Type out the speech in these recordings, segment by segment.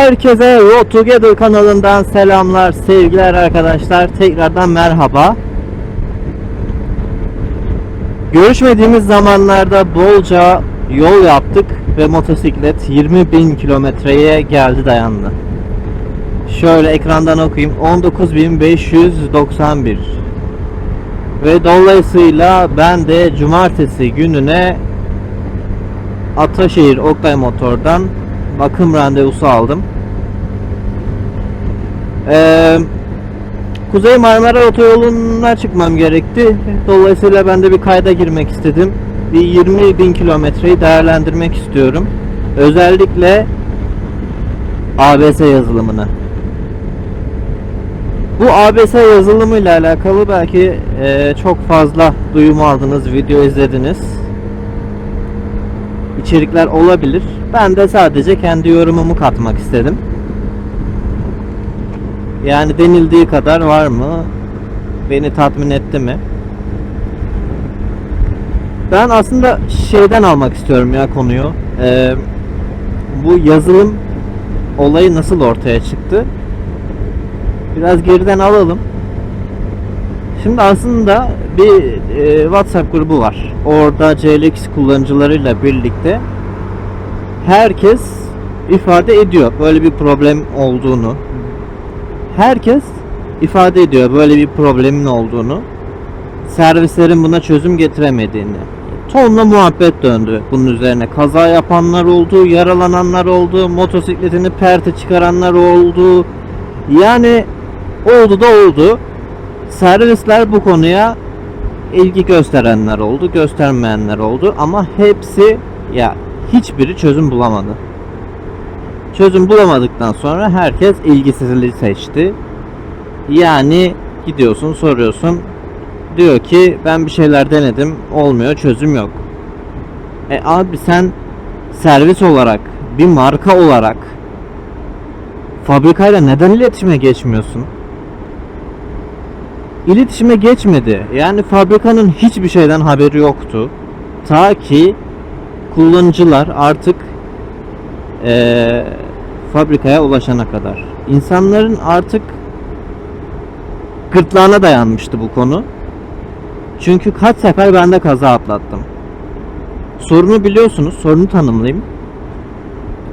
Herkese Road Together kanalından selamlar, sevgiler arkadaşlar. Tekrardan merhaba. Görüşmediğimiz zamanlarda bolca yol yaptık ve motosiklet 20.000 kilometreye geldi, dayandı. Şöyle ekrandan okuyayım. 19.591. Ve dolayısıyla ben de cumartesi gününe Ataşehir Oktay Motor'dan bakım randevusu aldım. Kuzey Marmara Otoyolu'na çıkmam gerekti. Dolayısıyla ben de bir kayda girmek istedim. Bir 20.000 kilometreyi değerlendirmek istiyorum. Özellikle ABS yazılımını. Bu ABS yazılımıyla alakalı belki çok fazla duyum aldınız, video izlediniz. İçerikler olabilir. Ben de sadece kendi yorumumu katmak istedim. Yani denildiği kadar var mı? Beni tatmin etti mi? Ben aslında şeyden almak istiyorum ya konuyu. Bu yazılım olayı nasıl ortaya çıktı? Biraz geriden alalım. Şimdi aslında bir WhatsApp grubu var. Orada CLX kullanıcılarıyla birlikte herkes ifade ediyor böyle bir problem olduğunu. Herkes ifade ediyor böyle bir problemin olduğunu. Servislerin buna çözüm getiremediğini. Tonla muhabbet döndü bunun üzerine. Kaza yapanlar oldu, yaralananlar oldu, motosikletini perte çıkaranlar oldu. Yani oldu da oldu. Servisler bu konuya ilgi gösterenler oldu, göstermeyenler oldu ama hepsi, ya hiçbiri çözüm bulamadı. Çözüm bulamadıktan sonra herkes ilgisizliği seçti. Yani gidiyorsun, soruyorsun, diyor ki ben bir şeyler denedim, olmuyor, çözüm yok. Abi sen servis olarak, bir marka olarak fabrikayla neden iletişime geçmiyorsun? İletişime geçmedi. Yani fabrikanın hiçbir şeyden haberi yoktu. Ta ki kullanıcılar artık fabrikaya ulaşana kadar. İnsanların artık gırtlağına dayanmıştı bu konu. Çünkü kaç sefer ben de kaza atlattım. Sorunu biliyorsunuz. Sorunu tanımlayayım.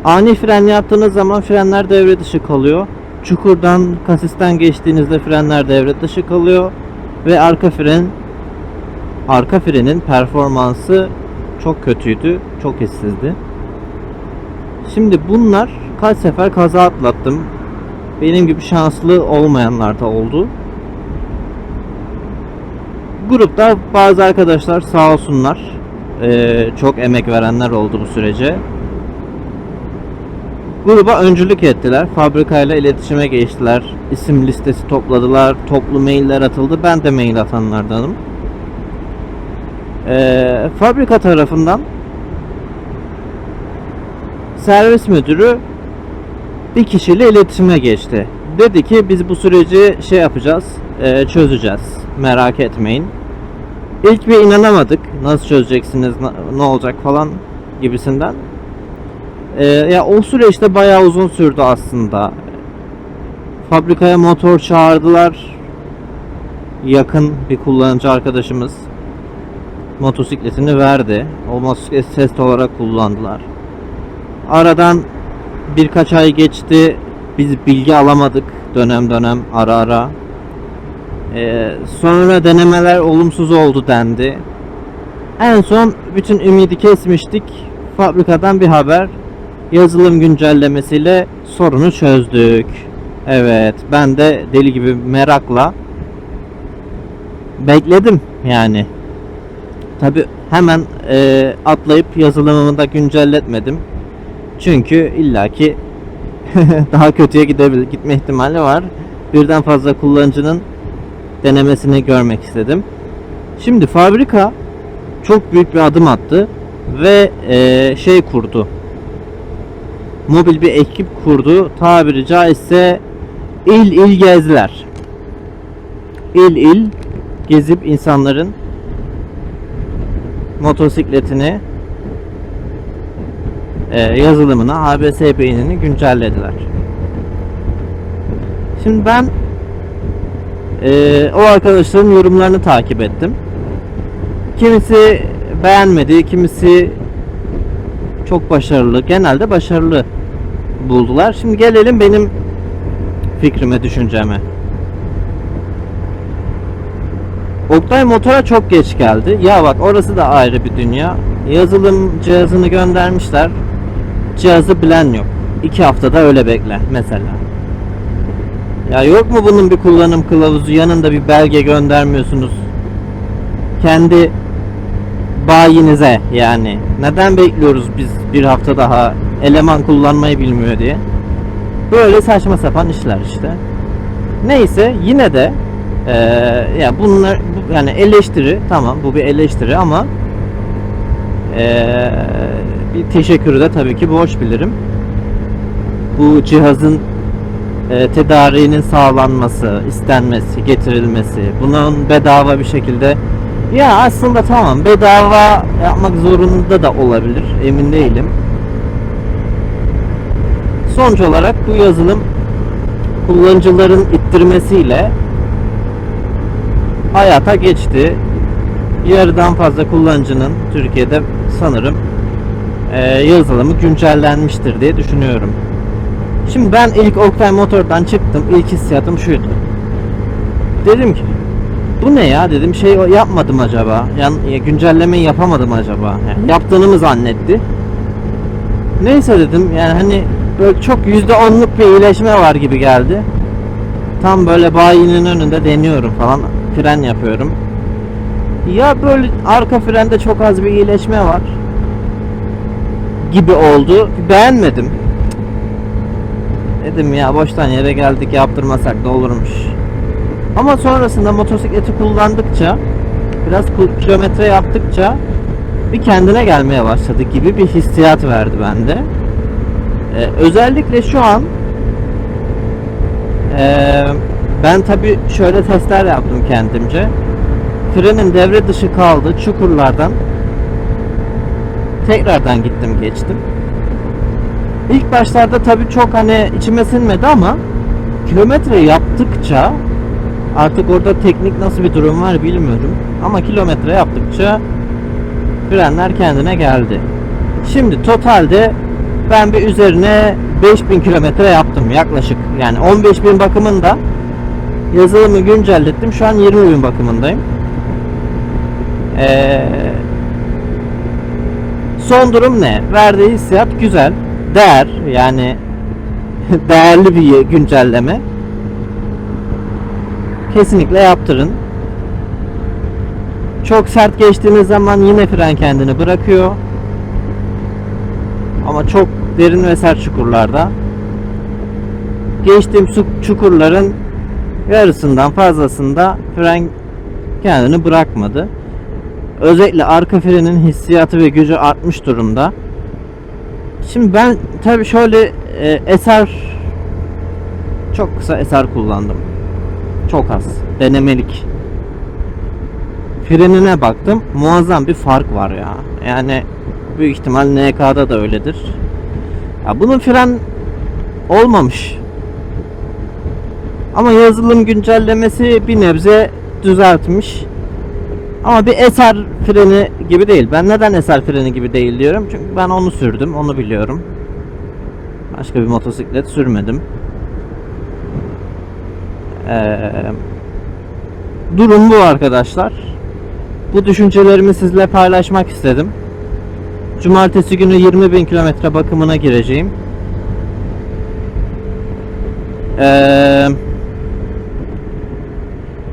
Ani fren yaptığınız zaman frenler devre dışı kalıyor. Çukurdan, kasisten geçtiğinizde frenler devre dışı kalıyor ve arka frenin performansı çok kötüydü, çok hissizdi. Şimdi bunlar kaç sefer kaza atlattım. Benim gibi şanslı olmayanlar da oldu. Grupta bazı arkadaşlar sağ olsunlar, çok emek verenler oldu bu sürece. Gruba öncülük ettiler. Fabrikayla iletişime geçtiler. İsim listesi topladılar. Toplu mailler atıldı. Ben de mail atanlardanım. Fabrika tarafından servis müdürü bir kişiyle iletişime geçti. Dedi ki biz bu süreci şey yapacağız, çözeceğiz. Merak etmeyin. İlk bir inanamadık. Nasıl çözeceksiniz, ne olacak falan gibisinden. Ya o süreçte bayağı uzun sürdü aslında. Fabrikaya motor çağırdılar. Yakın bir kullanıcı arkadaşımız motosikletini verdi. O motosikleti test olarak kullandılar. Aradan birkaç ay geçti. Biz bilgi alamadık dönem dönem, ara ara. Sonra denemeler olumsuz oldu dendi. En son bütün ümidi kesmiştik. Fabrikadan bir haber. Yazılım güncellemesiyle sorunu çözdük. Evet, ben de deli gibi merakla bekledim yani. Tabi hemen atlayıp yazılımımı da güncelletmedim. Çünkü illaki daha kötüye gitme ihtimali var. Birden fazla kullanıcının denemesini görmek istedim. Şimdi fabrika çok büyük bir adım attı ve şey kurdu. Mobil bir ekip kurdu. Tabiri caizse il il gezdiler. İl il gezip insanların motosikletini, yazılımını, ABS beynini güncellediler. Şimdi ben o arkadaşların yorumlarını takip ettim. Kimisi beğenmedi, kimisi çok başarılı, genelde başarılı buldular. Şimdi gelelim benim fikrime, düşünceme. Oktay motora çok geç geldi. Ya bak, orası da ayrı bir dünya. Yazılım cihazını göndermişler. Cihazı bilen yok. 2 haftada öyle bekle mesela. Ya yok mu bunun bir kullanım kılavuzu, yanında bir belge göndermiyorsunuz? Kendi bayinize yani. Neden bekliyoruz biz bir hafta daha, eleman kullanmayı bilmiyor diye. Böyle saçma sapan işler işte. Neyse, yine de ya bunlar yani eleştiri, tamam, bu bir eleştiri ama bir teşekkürü de tabii ki borç bilirim. Bu cihazın tedariğinin sağlanması, istenmesi, getirilmesi, bunun bedava bir şekilde, ya aslında tamam, bedava yapmak zorunda da olabilir, emin değilim. Sonuç olarak bu yazılım kullanıcıların ittirmesiyle hayata geçti. Yarıdan fazla kullanıcının Türkiye'de sanırım yazılımı güncellenmiştir diye düşünüyorum. Şimdi ben ilk Oktay Motor'dan çıktım. İlk hissiyatım şuydu. Dedim ki bu ne ya, dedim, şey yapmadım acaba? Yani güncellemeyi yapamadım acaba? Yani yaptığımı zannetti. Neyse dedim, yani hani böyle çok %10'luk bir iyileşme var gibi geldi. Tam böyle bayinin önünde deniyorum falan, fren yapıyorum. Ya böyle arka frende çok az bir iyileşme var gibi oldu. Beğenmedim. Dedim ya, boştan yere geldik, yaptırmasak da olurmuş. Ama sonrasında motosikleti kullandıkça, biraz kilometre yaptıkça bir kendine gelmeye başladı gibi bir hissiyat verdi bende. Özellikle şu an ben tabi şöyle testler yaptım kendimce. Frenin devre dışı kaldı, çukurlardan tekrardan gittim geçtim. İlk başlarda tabi çok hani içime sinmedi ama kilometre yaptıkça, artık orada teknik nasıl bir durum var bilmiyorum ama kilometre yaptıkça frenler kendine geldi. Şimdi totalde ben bir üzerine 5000 kilometre yaptım yaklaşık. Yani 15.000 bakımında yazılımı güncellettim. Şu an 20.000 bakımındayım. Son durum ne? Verdiği hissiyat güzel. Değer, yani değerli bir güncelleme. Kesinlikle yaptırın. Çok sert geçtiğiniz zaman yine fren kendini bırakıyor. Ama çok derin ve sert çukurlarda, geçtiğim çukurların yarısından fazlasında fren kendini bırakmadı. Özellikle arka frenin hissiyatı ve gücü artmış durumda. Şimdi ben tabii şöyle çok kısa SR kullandım. Çok az. Denemelik. Frenine baktım. Muazzam bir fark var ya. Yani büyük ihtimal NK'da da öyledir. Ya bunun fren olmamış. Ama yazılım güncellemesi bir nebze düzeltmiş. Ama bir SR freni gibi değil. Ben neden SR freni gibi değil diyorum? Çünkü ben onu sürdüm, onu biliyorum. Başka bir motosiklet sürmedim. Durum bu arkadaşlar. Bu düşüncelerimi sizle paylaşmak istedim. Cumartesi günü 20.000 kilometre bakımına gireceğim.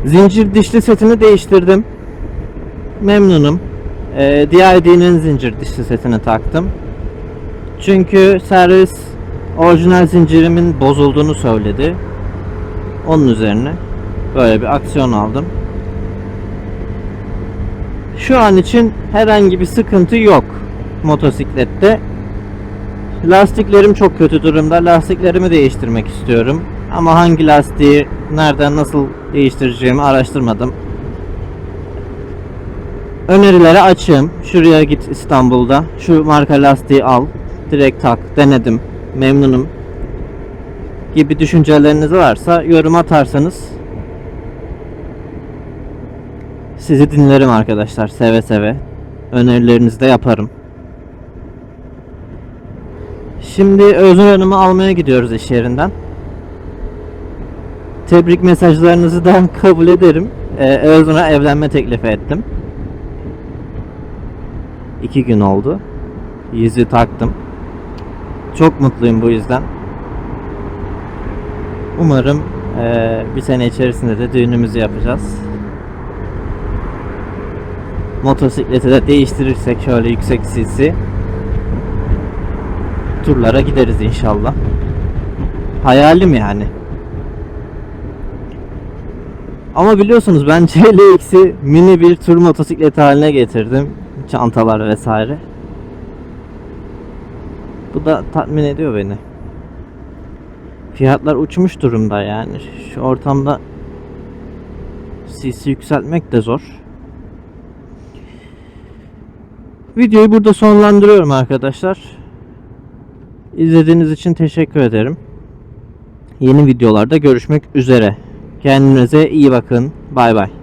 Zincir dişli setini değiştirdim. Memnunum. DID'nin zincir dişli setini taktım. Çünkü servis orijinal zincirimin bozulduğunu söyledi. Onun üzerine böyle bir aksiyon aldım. Şu an için herhangi bir sıkıntı yok motosiklette. Lastiklerim çok kötü durumda. Lastiklerimi değiştirmek istiyorum. Ama hangi lastiği nereden nasıl değiştireceğimi araştırmadım. Önerilere açığım. Şuraya git İstanbul'da. Şu marka lastiği al. Direkt tak. Denedim. Memnunum. gibi düşünceleriniz varsa yorum atarsanız sizi dinlerim arkadaşlar, seve seve. Önerilerinizi de yaparım. Şimdi Öznur Hanım'ı almaya gidiyoruz iş yerinden. Tebrik mesajlarınızı da kabul ederim. Öznur'a evlenme teklifi ettim. 2 gün oldu. Yüzüğü taktım. Çok mutluyum bu yüzden. Umarım bir sene içerisinde de düğünümüzü yapacağız. Motosikleti de değiştirirsek şöyle yüksek cc turlara gideriz inşallah. Hayalim yani. Ama biliyorsunuz ben CLX'i mini bir tur motosikleti haline getirdim. Çantalar vesaire. Bu da tatmin ediyor beni. Fiyatlar uçmuş durumda yani. Şu ortamda CC yükseltmek de zor. Videoyu burada sonlandırıyorum arkadaşlar. İzlediğiniz için teşekkür ederim. Yeni videolarda görüşmek üzere. Kendinize iyi bakın. Bay bay.